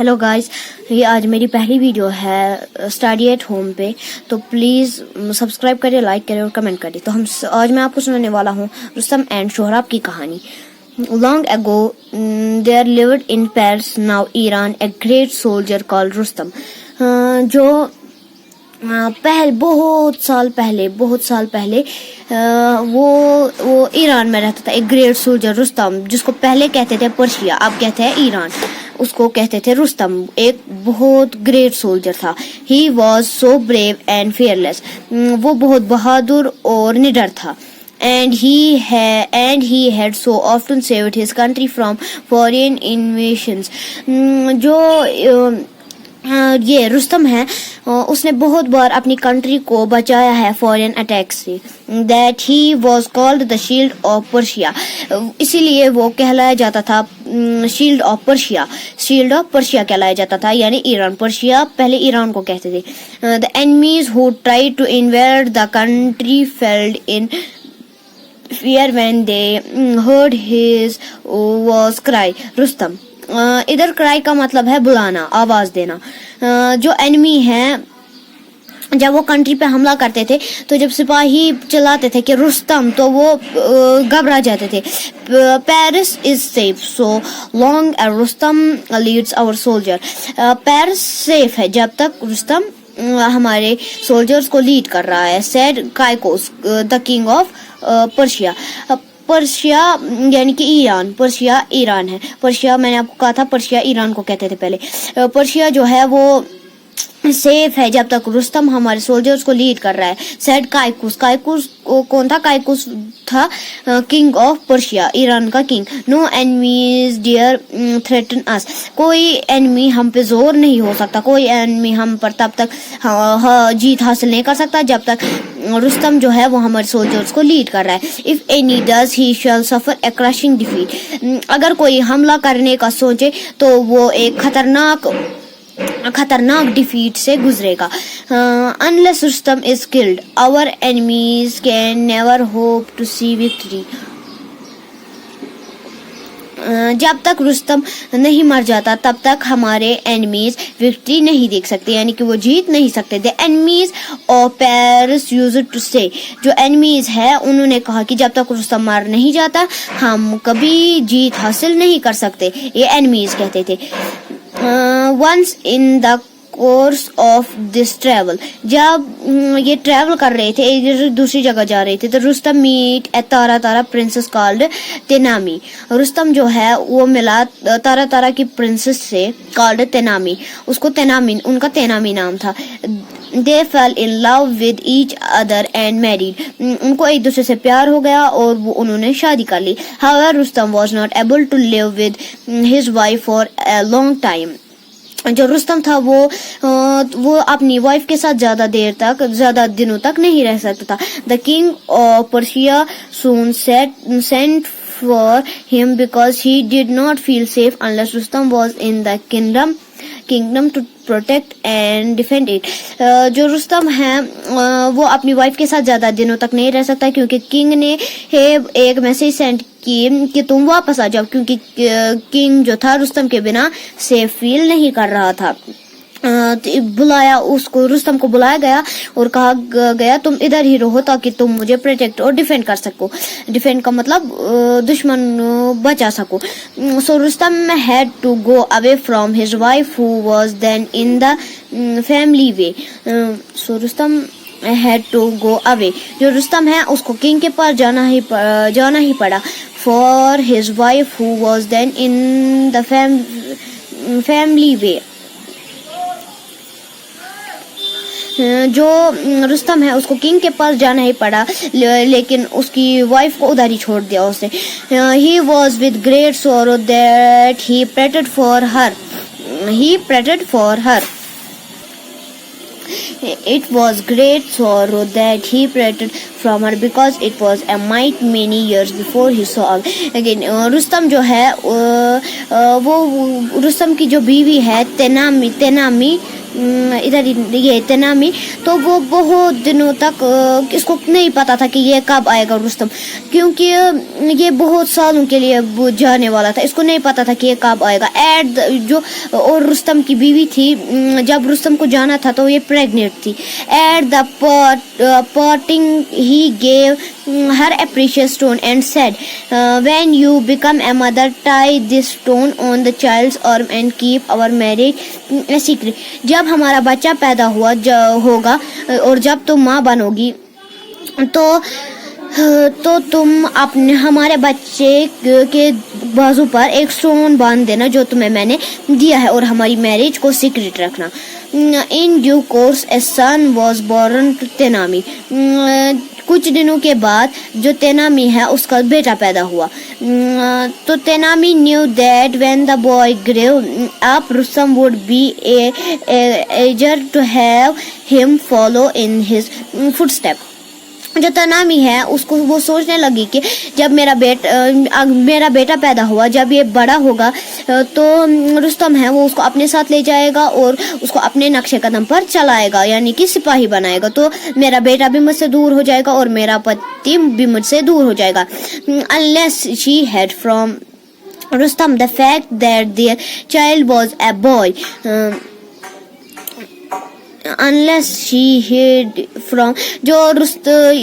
Hello guys, ये आज मेरी पहली वीडियो है स्टडी एट होम पे, तो प्लीज़ सब्सक्राइब करिए, लाइक करिए और कमेंट करिए। तो आज मैं आपको सुनाने वाला हूँ रुस्तम एंड सोहराब की कहानी। Long ago, there lived in Paris, now Iran, a great soldier called Rustam, जो बहुत साल पहले वो ईरान में रहता था। एक ग्रेट सोल्जर रुस्तम, जिसको पहले कहते थे पर्शिया, अब कहते हैं ईरान, उसको कहते थे रुस्तम। एक बहुत ग्रेट सोल्जर था। He was so brave and fearless, वो बहुत बहादुर और निडर था। And he had so often saved his country from foreign invasions. ये रुस्तम है, उसने बहुत बार अपनी कंट्री को बचाया है फॉरेन अटैक से। That he was called the shield of Persia. इसीलिए वो कहलाया जाता था शील्ड ऑफ पर्शिया कहलाया जाता था, यानी ईरान। पर्शिया पहले ईरान को कहते थे। The enemies who tried to invade the country fled in fear when they heard his was cry. Rustam, इधर क्राई का मतलब है बुलाना, आवाज देना। जो एनिमी है, जब वो कंट्री पे हमला करते थे तो जब सिपाही चलाते थे कि रुस्तम, तो वो घबरा जाते थे। Paris is safe so long as Rustam leads our soldier. Paris safe है जब तक रुस्तम हमारे सोल्जर्स को लीड कर रहा है। Said Kaikaus, the king of Persia. Persia यानी कि ईरान, पर्शिया ईरान है। पर्शिया, मैंने आपको कहा था पर्शिया ईरान को कहते थे पहले। पर्शिया जो है वो सेफ है जब तक रुस्तम हमारे सोल्जर्स को लीड कर रहा है। सेड काइकुस, काइकुस कौन था? काइकुस था किंग ऑफ पर्शिया, ईरान का king. No enemies dare threaten us, कोई एनिमी हम पे जोर नहीं हो सकता, कोई एनिमी हम पर तब तक जीत हासिल नहीं कर सकता जब तक रुस्तम जो है वो हमारे सोल्जर्स को लीड कर रहा है। If any does he shall suffer a crushing defeat, अगर कोई हमला करने का सोचे तो वो एक खतरनाक डिफीट से गुजरेगा। Unless Rustam is killed our enemies can never hope to see victory. जब तक रुस्तम नहीं मर जाता तब तक हमारे एनिमीज विक्ट्री नहीं देख सकते, यानी कि वो जीत नहीं सकते। The enemies of Paris used to say, जो एनिमीज है उन्होंने कहा कि जब तक रुस्तम मर नहीं जाता हम कभी जीत हासिल नहीं कर सकते, ये एनिमीज कहते थे। once in the course of this travel, जब ये ट्रैवल कर रहे थे, एक दूसरी जगह जा रहे थे, तो रुस्तम मीट ए तारा प्रिंसेस कॉल्ड तेनामी। रुस्तम जो है वो मिला तारा की प्रिंसेस से, कॉल्ड तेनामी, उसको तेनामी, उनका तेनामी नाम था। They fell in love with each other and married. उनको एक दूसरे से प्यार हो गया और वो उन्होंने शादी कर ली। However, Rustam was not able to live with his wife for a long time. जो रुस्तम था वो अपनी वाइफ के साथ ज्यादा दिनों तक नहीं रह सकता था। The king of Persia soon sent for him because he did not feel safe unless Rustam was in the kingdom to protect and defend it. जो रुस्तम है वो अपनी वाइफ के साथ ज्यादा दिनों तक नहीं रह सकता, क्योंकि किंग ने एक मैसेज सेंड की कि तुम वापस आ जाओ, क्योंकि किंग जो था रुस्तम के बिना सेफ फील नहीं कर रहा था। बुलाया उसको, रुस्तम को बुलाया गया और कहा गया तुम इधर ही रहो ताकि तुम मुझे प्रोटेक्ट और डिफेंड कर सको। डिफेंड का मतलब दुश्मन बचा सको। So Rustam had to go away from his wife who was then in the family way. So Rustam had to go away, जो रुस्तम है उसको किंग के पास जाना ही पड़ा। For his wife who was then in the family way, जो Rustam है उसको किंग के पास जाना ही पड़ा, लेकिन उसकी वाइफ को उधर ही छोड़ दिया उसने। He was with great sorrow that he pleaded for her. It was great sorrow that he pleaded from her because it was a might many years before he saw again. Rustam जो है वो रुस्तम की जो बीवी है तेनामी इधर ये तेनामी, तो वो बहुत दिनों तक इसको नहीं पता था कि ये कब आएगा रुस्तम, क्योंकि ये बहुत सालों के लिए वो जाने वाला था, इसको नहीं पता था कि ये कब आएगा। जो और रुस्तम की बीवी थी, जब रुस्तम को जाना था तो ये प्रेग्नेंट थी। At the parting he gave her a precious stone and said, when you become a mother, tie this stone on the child's arm and keep our marriage a secret. जब हमारा बच्चा पैदा होगा और जब तुम माँ बनोगी तो तुम अपने हमारे बच्चे के बाजू पर एक स्टोन बांध देना जो तुम्हें मैंने दिया है, और हमारी मैरिज को सीक्रेट रखना। In due course a son was born to Tahmina. कुछ दिनों के बाद जो तेनामी है उसका बेटा पैदा हुआ। तो Tahmina knew that when the boy grew up Rustam would be eager to have him follow in his footstep. जो तेनामी है उसको वो सोचने लगी कि जब मेरा बेटा पैदा हुआ, जब ये बड़ा होगा तो रुस्तम है वो उसको अपने साथ ले जाएगा और उसको अपने नक्शे कदम पर चलाएगा, यानी कि सिपाही बनाएगा। तो मेरा बेटा भी मुझसे दूर हो जाएगा और मेरा पति भी मुझसे दूर हो जाएगा। Unless she had from Rustam the fact that their child was a boy, unless she hid from, जो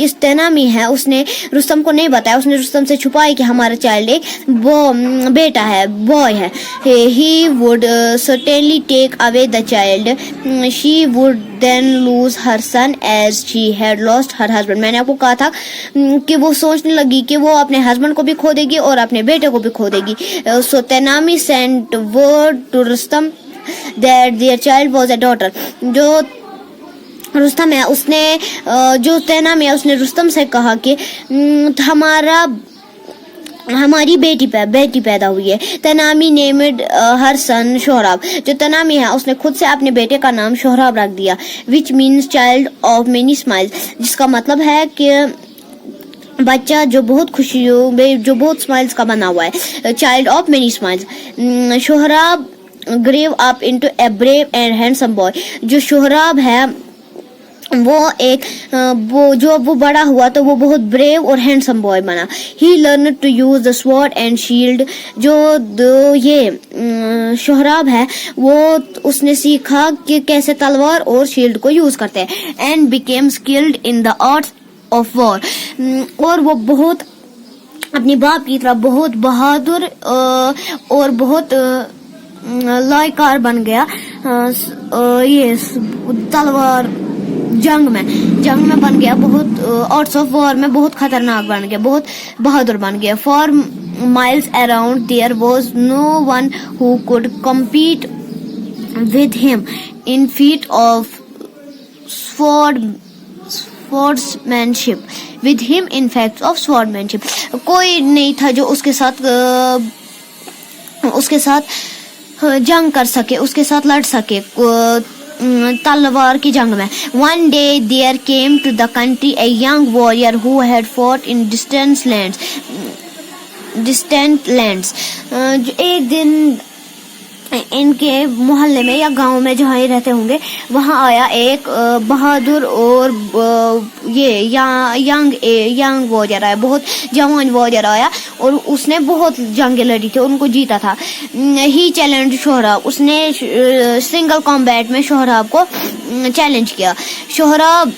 इस तेनामी है उसने रुस्तम को नहीं बताया, उसने रुस्तम से छुपाई कि हमारा चाइल्ड एक बेटा है, बॉय है। he would certainly take away the child, she would then lose her son as she had lost her husband. मैंने आपको कहा था कि वो सोचने लगी कि वो अपने हस्बैंड को भी खो देगी और अपने बेटे को भी खो देगी। so तेनामी sent word to Rustam that their child was a daughter. जो रुस्तम है उसने जो तेनामी है उसने रुस्तम से कहा कि हमारी बेटी पैदा हुई है। तेनामी नेम्ड हर सन सोहराब। जो तेनामी है उसने खुद से अपने बेटे का नाम सोहराब रख दिया, which means child of many smiles, जिसका मतलब है कि बच्चा जो बहुत खुशियों में, जो बहुत स्माइल्स का बना हुआ है, child of many smiles. Sohrab grew up into a brave and handsome boy. जो सोहराब है वो बड़ा हुआ तो वो बहुत ब्रेव और हैंडसम बॉय बना। He learn to use the sword and shield. जो ये सोहराब है वो उसने सीखा कि कैसे तलवार और शील्ड को यूज करते हैं। And became skilled in the arts of war. और वो बहुत अपने बाप की तरह बहुत बहादुर और बहुत लायकार बन गया। ये तलवार जंग में बन गया, बहुत आर्ट्स ऑफ वॉर में बहुत खतरनाक बन गया, बहुत बहादुर बन गया। For miles around there was no one who could compete with him in feats of swordsmanship. With him in facts of swordmanship. कोई नहीं था जो उसके साथ जंग कर सके, उसके साथ लड़ सके तलवार की जंग में। One day there came to the country a young warrior who had fought in distant lands. एक दिन इनके मोहल्ले में या गांव में जहाँ ये रहते होंगे वहाँ आया एक बहादुर और ये यंग वॉरियर आया, बहुत जवान वॉरियर आया और उसने बहुत जंगें लड़ी थी, उनको जीता था। He challenge Sohrab. उसने सिंगल कॉम्बैट में सोहराब को चैलेंज किया। Sohrab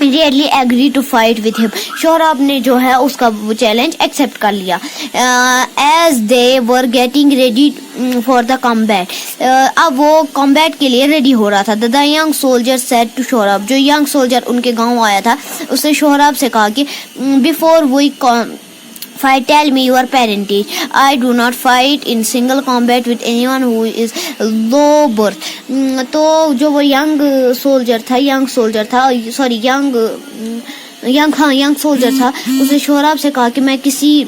really agree to fight with him. Sohrab ने जो है उसका वो चैलेंज एक्सेप्ट कर लिया। As they were getting ready for the combat. अब वो कॉम्बैट के लिए रेडी हो रहा था। The young soldier said to Sohrab. जो यंग सोल्जर उनके गांव आया था उसने सोहराब से कहा कि before we fight, tell me your parentage. I do not fight in single combat with anyone who is low birth. तो जो वो यंग सोल्जर था उसने सोहराब से कहा कि मैं किसी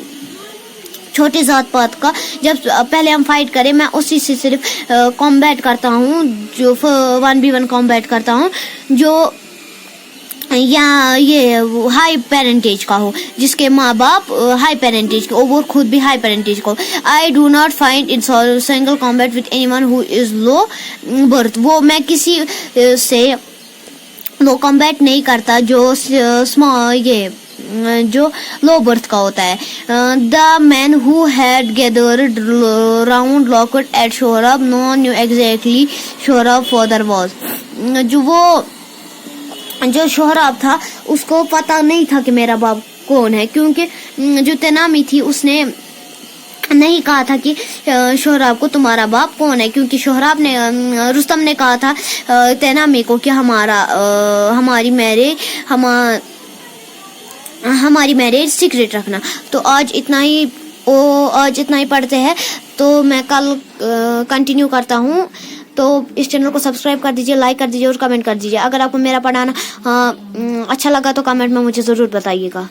छोटी जात पात का, जब पहले हम फाइट करें मैं उसी से सिर्फ कॉम्बैट करता हूँ, जो 1v1 कॉम्बैट करता हूँ, जो یا یہ ہائی پیرنٹیج کا ہو، جس کے ماں باپ ہائی پیرنٹیج کے، اور وہ خود بھی ہائی پیرنٹیج کا ہو. I do not find in single combat with anyone who is low birth. وہ میں کسی سے لو کمبیٹ نہیں کرتا جو جو لو برتھ کا ہوتا ہے. The men who had gathered round looked at Sohrab no knew exactly Sohrab father was. جو شہراب تھا اس کو پتا نہیں تھا کہ میرا باپ کون ہے، کیونکہ جو تنامی تھی اس نے نہیں کہا تھا کہ شہراب کو تمہارا باپ کون ہے، کیونکہ شہراب نے رستم نے کہا تھا تنامی کو کہ ہماری میرج سیکریٹ رکھنا. تو آج اتنا ہی پڑھتے ہیں، تو میں کل کنٹینیو کرتا ہوں. تو اس چینل کو سبسکرائب کر دیجیے، لائک کر دیجیے اور کمنٹ کر دیجیے. اگر آپ کو میرا پڑھانا اچھا لگا تو کمنٹ میں مجھے ضرور بتائیے گا.